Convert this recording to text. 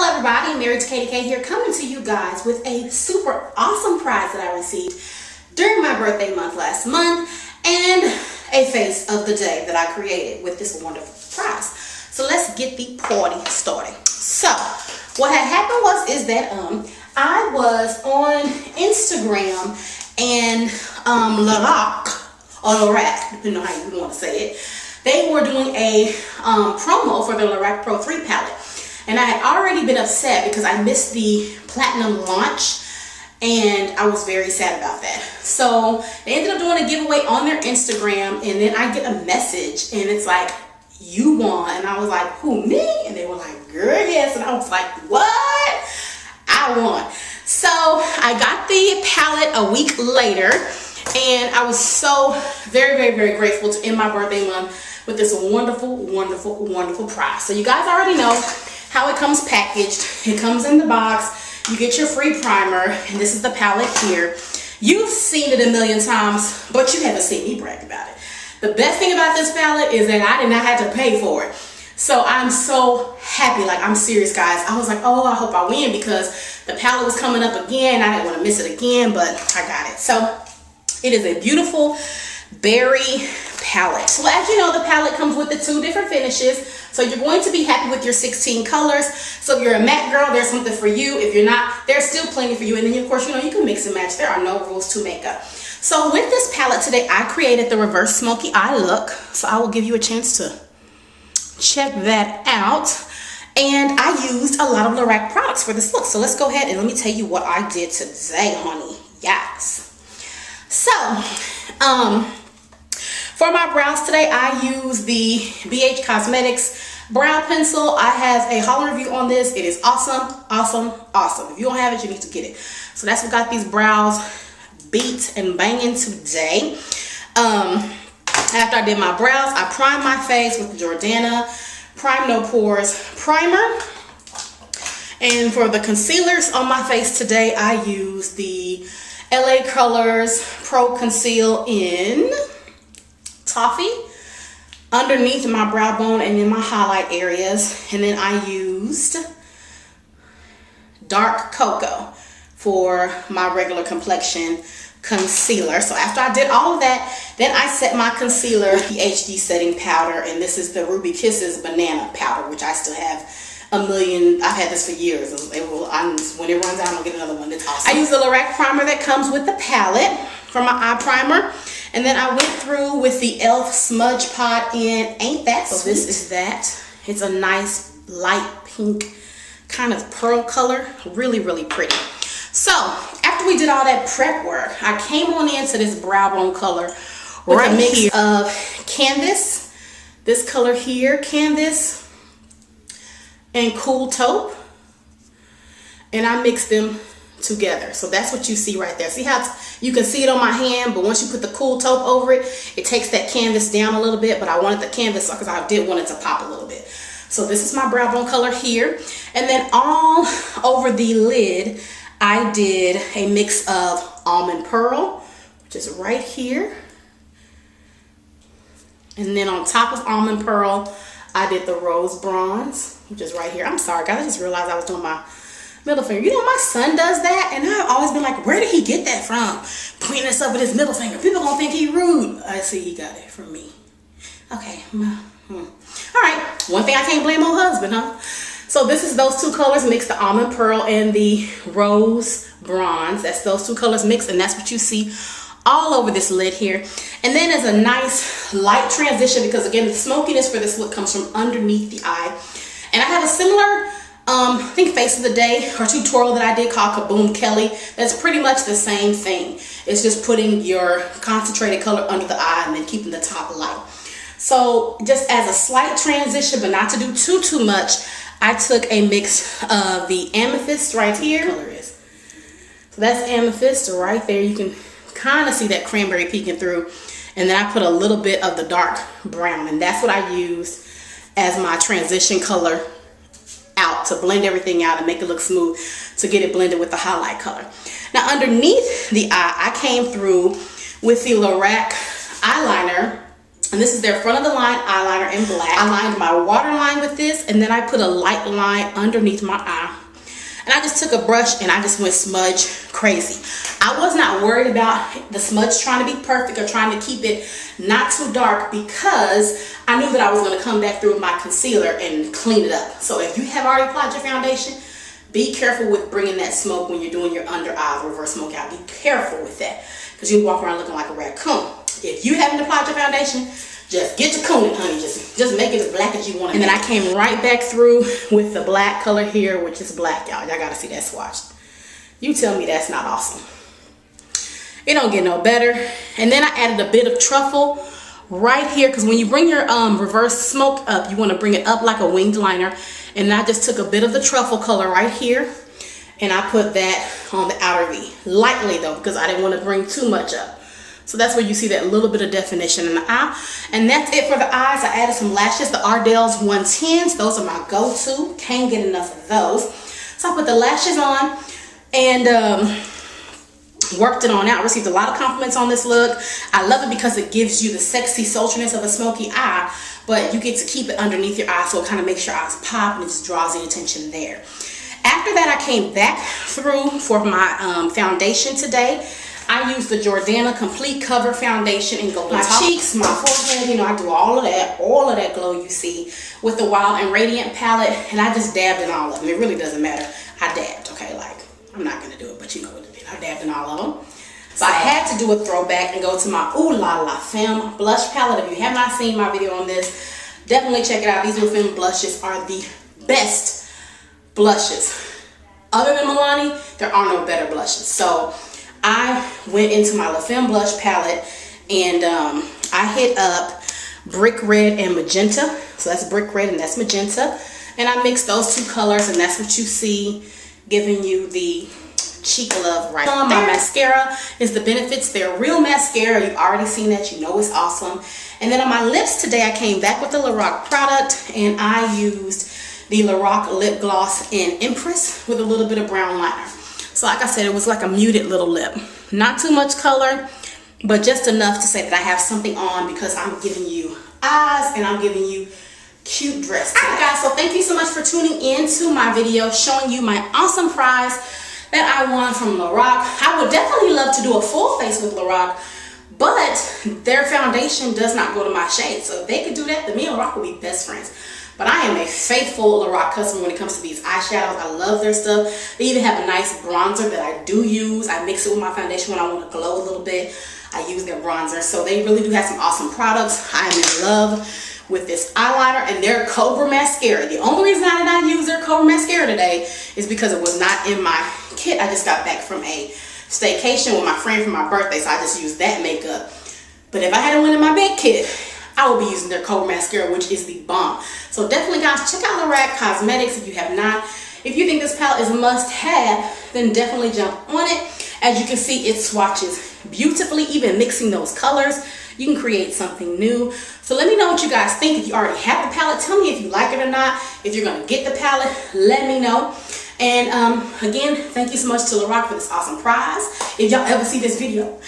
Hello everybody, Married to KDK here, coming to you guys with a super awesome prize that I received during my birthday month last month, and a face of the day that I created with this wonderful prize. So let's get the party started. So what had happened is that I was on Instagram and Lorac, depending on how you want to say it, they were doing a promo for the Lorac Pro 3 palette. And I had already been upset because I missed the platinum launch, and I was very sad about that. So they ended up doing a giveaway on their Instagram, and then I get a message and it's like, you won. And I was like, who, me? And they were like, girl, yes. And I was like, what? I won. So I got the palette a week later, and I was so very grateful to end my birthday month with this wonderful prize. So you guys already know how it comes packaged. It comes in the box. You get your free primer, and this is the palette here. You've seen it a million times, but you haven't seen me brag about it. The best thing about this palette is that I did not have to pay for it. So I'm so happy, like I'm serious guys. I was like, oh, I hope I win, because the palette was coming up again. I didn't want to miss it again, but I got it. So it is a beautiful berry palette. Well, as you know, the palette comes with the 2 different finishes, so you're going to be happy with your 16 colors. So if you're a matte girl, there's something for you. If you're not, there's still plenty for you. And then of course, you know, you can mix and match. There are no rules to makeup. So with this palette today, I created the reverse smoky eye look, so I will give you a chance to check that out. And I used a lot of Lorac products for this look, so let's go ahead and let me tell you what I did today, honey. Yes. So for my brows today, I use the BH Cosmetics brow pencil. I have a haul review on this. It is awesome. If you don't have it, you need to get it. So that's what got these brows beat and banging today. After I did my brows, I primed my face with the Jordana Prime No Pores Primer. And for the concealers on my face today, I use the LA Colors Pro Conceal in Toffee underneath my brow bone and in my highlight areas. And then I used Dark Cocoa for my regular complexion concealer. So after I did all of that, then I set my concealer, the HD setting powder, and this is the Ruby Kisses banana powder, which I still have a million. I've had this for years. When it runs out, I'll get another one. It's awesome. I use the Lorac primer that comes with the palette for my eye primer, and then I went through with the e.l.f. Smudge Pot in Ain't That Sweet. So this is that. It's a nice light pink kind of pearl color, really pretty. So after we did all that prep work, I came on into this brow bone color with a mix of Canvas, this color here, Canvas, and Cool Taupe, and I mixed them together. So that's what you see right there. See how you can see it on my hand, but once you put the Cool Taupe over it, it takes that canvas down a little bit, but I wanted the canvas because I did want it to pop a little bit. So this is my brow bone color here, and then all over the lid I did a mix of Almond Pearl, which is right here, and then on top of Almond Pearl I did the Rose Bronze, which is right here. I'm sorry guys, I just realized I was doing my middle finger. You know, my son does that, and I've always been like, where did he get that from? Pointing us up with his middle finger. People gonna think he rude. I see he got it from me. Okay. All right. One thing I can't blame on husband, huh? So this is those 2 colors mixed, the Almond Pearl and the Rose Bronze. That's those 2 colors mixed, and that's what you see all over this lid here. And then as a nice light transition, because again, the smokiness for this look comes from underneath the eye. And I have a similar I think face of the day or tutorial that I did called Kaboom Kelly. That's pretty much the same thing. It's just putting your concentrated color under the eye and then keeping the top light. So just as a slight transition, but not to do too much, I took a mix of the Amethyst right here. Color is. So that's Amethyst right there. You can kind of see that cranberry peeking through. And then I put a little bit of the dark brown, and that's what I used as my transition color out to blend everything out and make it look smooth, to get it blended with the highlight color. Now underneath the eye, I came through with the Lorac eyeliner And this is their front of the line eyeliner in black. I lined my waterline with this, and then I put a light line underneath my eye. And I just took a brush and I just went smudge crazy. I was not worried about the smudge trying to be perfect or trying to keep it not too dark, because I knew that I was going to come back through with my concealer and clean it up. So if you have already applied your foundation, be careful with bringing that smoke when you're doing your under eye reverse smoke out. Be careful with that, because you walk around looking like a raccoon. If you haven't applied your foundation, just get your cooning, honey. Just make it as black as you want it. And then I came right back through with the black color here, which is black, y'all. Y'all gotta see that swatch. You tell me that's not awesome. It don't get no better. And then I added a bit of truffle right here, because when you bring your reverse smoke up, you want to bring it up like a winged liner. And I just took a bit of the truffle color right here, and I put that on the outer V. Lightly though, because I didn't want to bring too much up. So that's where you see that little bit of definition in the eye. And that's it for the eyes. I added some lashes, the Ardell's 110s. Those are my go-to. Can't get enough of those. So I put the lashes on and worked it on out. Received a lot of compliments on this look. I love it because it gives you the sexy sultriness of a smoky eye, but you get to keep it underneath your eye, so it kind of makes your eyes pop and it just draws the attention there. After that, I came back through for my foundation today. I use the Jordana Complete Cover Foundation in Golden. My cheeks, my forehead, you know, I do all of that glow you see with the Wild and Radiant palette, and I just dabbed in all of them. It really doesn't matter. I dabbed, okay? Like, I'm not going to do it, but you know what it did. I dabbed in all of them. So I had to do a throwback and go to my Ooh La La Femme blush palette. If you have not seen my video on this, definitely check it out. These new Femme blushes are the best blushes. Other than Milani, there are no better blushes. So I went into my La Femme blush palette and I hit up Brick Red and Magenta. So that's Brick Red and that's Magenta. And I mixed those two colors, and that's what you see giving you the cheek love right there. My mascara is the Benefits. They're real mascara. You've already seen that. You know it's awesome. And then on my lips today, I came back with the Lorac product, and I used the Lorac lip gloss in Empress with a little bit of brown liner. So like I said, it was like a muted little lip. Not too much color, but just enough to say that I have something on, because I'm giving you eyes and I'm giving you cute dress today. Alright guys, so thank you so much for tuning in to my video showing you my awesome prize that I won from Lorac. I would definitely love to do a full face with Lorac, but their foundation does not go to my shade. So if they could do that, then me and Lorac would be best friends. But I am a faithful Lorac customer when it comes to these eyeshadows. I love their stuff. They even have a nice bronzer that I do use. I mix it with my foundation when I want to glow a little bit. I use their bronzer. So they really do have some awesome products. I am in love with this eyeliner and their Cobra mascara. The only reason I did not use their Cobra mascara today is because it was not in my kit. I just got back from a staycation with my friend for my birthday, so I just used that makeup. But if I had one in my big kit, I will be using their Cobra mascara, which is the bomb. So definitely guys, check out Lorac Cosmetics if you have not. If you think this palette is a must-have, then definitely jump on it. As you can see, it swatches beautifully, even mixing those colors. You can create something new. So let me know what you guys think. If you already have the palette, tell me if you like it or not. If you're going to get the palette, let me know. And again, thank you so much to Lorac for this awesome prize. If y'all ever see this video,